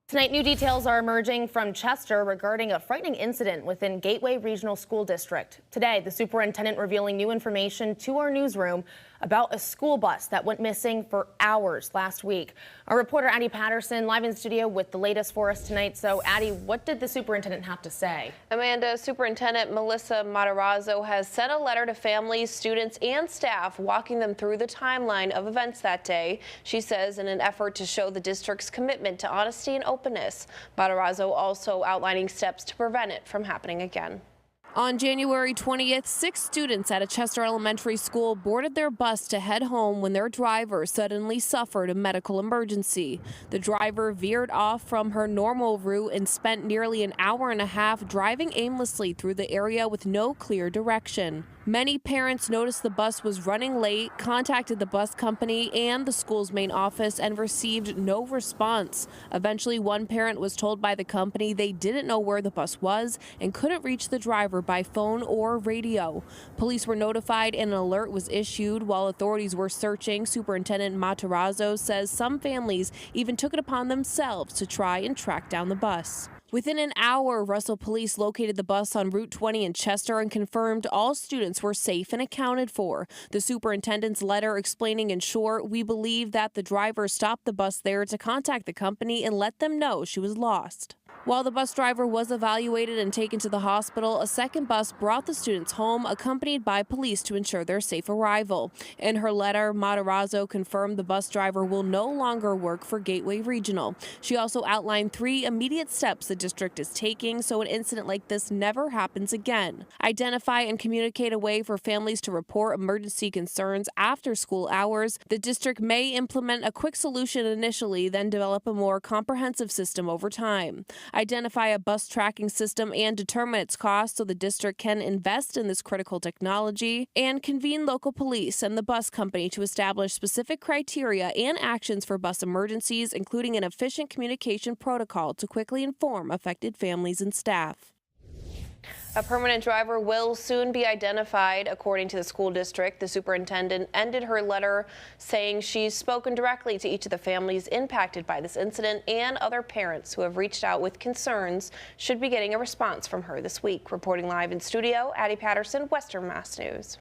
Tonight, new details are emerging from Chester regarding a frightening incident within Gateway Regional School District. Today, the superintendent revealing new information to our newsroom about a school bus that went missing for hours last week. Our reporter Addie Patterson live in studio with the latest for us tonight. So, Addie, what did the superintendent have to say? Amanda, Superintendent Melissa Matarazzo has sent a letter to families, students, and staff walking them through the timeline of events that day. She says in an effort to show the district's commitment to honesty and openness. Matarazzo also outlining steps to prevent it from happening again. On January 20th, 6 students at a Chester elementary school boarded their bus to head home when their driver suddenly suffered a medical emergency. The driver veered off from her normal route and spent nearly an hour and a half driving aimlessly through the area with no clear direction. Many parents noticed the bus was running late, contacted the bus company and the school's main office and received no response. Eventually, one parent was told by the company they didn't know where the bus was and couldn't reach the driver by phone or radio. Police were notified and an alert was issued. While authorities were searching, Superintendent Matarazzo says some families even took it upon themselves to try and track down the bus. Within an hour, Russell Police located the bus on Route 20 in Chester and confirmed all students were safe and accounted for. The superintendent's letter explaining in short, "We believe that the driver stopped the bus there to contact the company and let them know she was lost." While the bus driver was evaluated and taken to the hospital, a second bus brought the students home, accompanied by police to ensure their safe arrival. In her letter, Matarazzo confirmed the bus driver will no longer work for Gateway Regional. She also outlined 3 immediate steps the district is taking so an incident like this never happens again. Identify and communicate a way for families to report emergency concerns after school hours. The district may implement a quick solution initially, then develop a more comprehensive system over time. Identify a bus tracking system and determine its cost so the district can invest in this critical technology, and convene local police and the bus company to establish specific criteria and actions for bus emergencies, including an efficient communication protocol to quickly inform affected families and staff. A permanent driver will soon be identified, according to the school district. The superintendent ended her letter saying she's spoken directly to each of the families impacted by this incident, and other parents who have reached out with concerns should be getting a response from her this week. Reporting live in studio, Addie Patterson, Western Mass News.